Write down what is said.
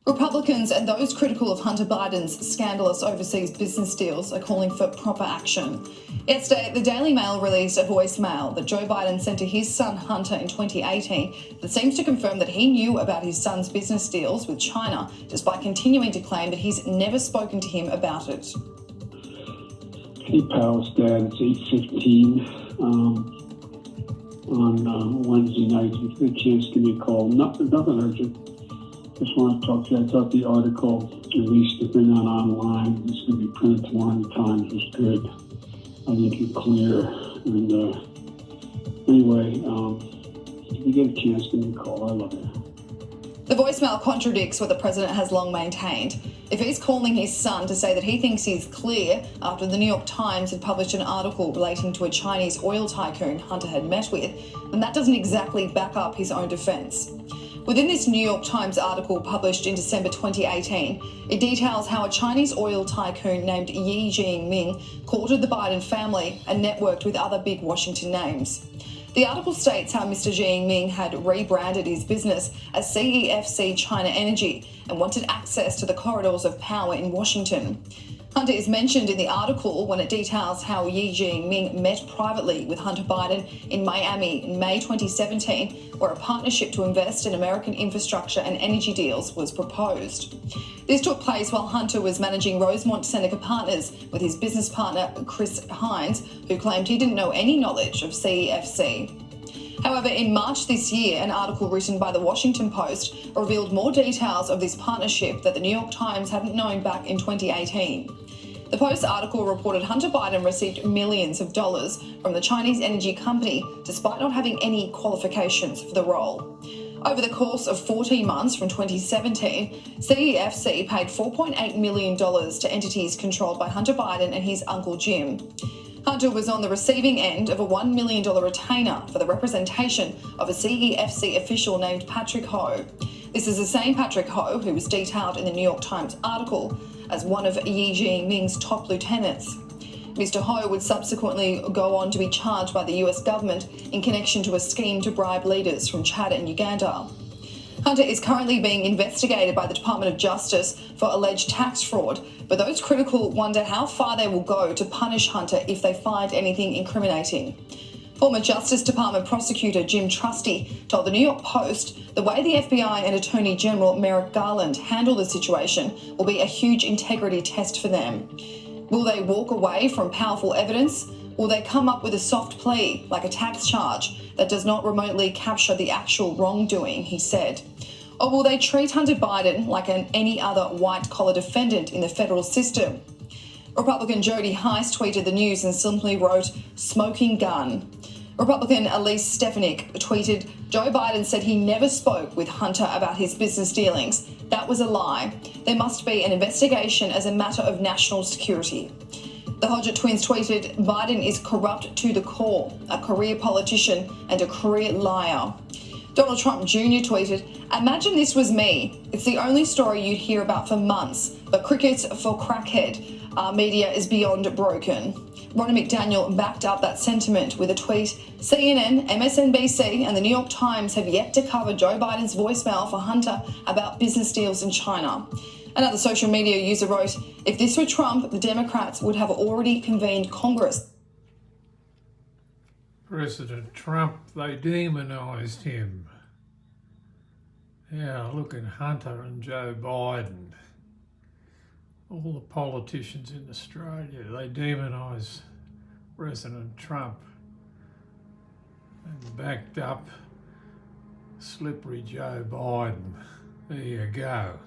Republicans and those critical of Hunter Biden's scandalous overseas business deals are calling for proper action. Yesterday, the Daily Mail released a voicemail that Joe Biden sent to his son Hunter in 2018 that seems to confirm that he knew about his son's business deals with China, despite continuing to claim that he's never spoken to him about it. Hey, pals, Dad, it's 8:15 on Wednesday night. If you get a chance, give me a call. Nothing urgent. Just want to talk to you. I thought the article, at least the thing online, it's going to be printed tomorrow in the Times, was good. I think it's clear. And anyway, if you get a chance, give me a call. I love you. The voicemail contradicts what the president has long maintained. If he's calling his son to say that he thinks he's clear after the New York Times had published an article relating to a Chinese oil tycoon Hunter had met with, then that doesn't exactly back up his own defence. Within this New York Times article published in December 2018, it details how a Chinese oil tycoon named Yi Jinping courted the Biden family and networked with other big Washington names. The article states how Mr. Jinping had rebranded his business as CEFC China Energy and wanted access to the corridors of power in Washington. Hunter is mentioned in the article when it details how Yi Jinping met privately with Hunter Biden in Miami in May 2017, where a partnership to invest in American infrastructure and energy deals was proposed. This took place while Hunter was managing Rosemont Seneca Partners with his business partner Chris Hines, who claimed he didn't know any knowledge of CEFC. However, in March this year, an article written by the Washington Post revealed more details of this partnership that the New York Times hadn't known back in 2018. The Post article reported Hunter Biden received millions of dollars from the Chinese energy company despite not having any qualifications for the role. Over the course of 14 months from 2017, CEFC paid $4.8 million to entities controlled by Hunter Biden and his uncle Jim. Hunter was on the receiving end of a $1 million retainer for the representation of a CEFC official named Patrick Ho. This is the same Patrick Ho who was detailed in the New York Times article as one of Yi Jinping's top lieutenants. Mr. Ho would subsequently go on to be charged by the US government in connection to a scheme to bribe leaders from Chad and Uganda. Hunter is currently being investigated by the Department of Justice for alleged tax fraud, but those critical wonder how far they will go to punish Hunter if they find anything incriminating. Former Justice Department prosecutor Jim Trusty told the New York Post the way the FBI and Attorney General Merrick Garland handle the situation will be a huge integrity test for them. Will they walk away from powerful evidence? Will they come up with a soft plea, like a tax charge, that does not remotely capture the actual wrongdoing, he said? Or will they treat Hunter Biden like any other white-collar defendant in the federal system? Republican Jody Heiss tweeted the news and simply wrote, "Smoking gun." Republican Elise Stefanik tweeted, "Joe Biden said he never spoke with Hunter about his business dealings. That was a lie. There must be an investigation as a matter of national security." The Hodgett twins tweeted, "Biden is corrupt to the core, a career politician and a career liar." Donald Trump Jr. tweeted, "Imagine this was me. It's the only story you'd hear about for months, but crickets for crackhead. Our media is beyond broken." Ronnie McDaniel backed up that sentiment with a tweet, "CNN, MSNBC and the New York Times have yet to cover Joe Biden's voicemail for Hunter about business deals in China." Another social media user wrote, "If this were Trump, the Democrats would have already convened Congress." President Trump, they demonised him. Yeah, look at Hunter and Joe Biden. All the politicians in Australia, they demonise President Trump and backed up slippery Joe Biden. There you go.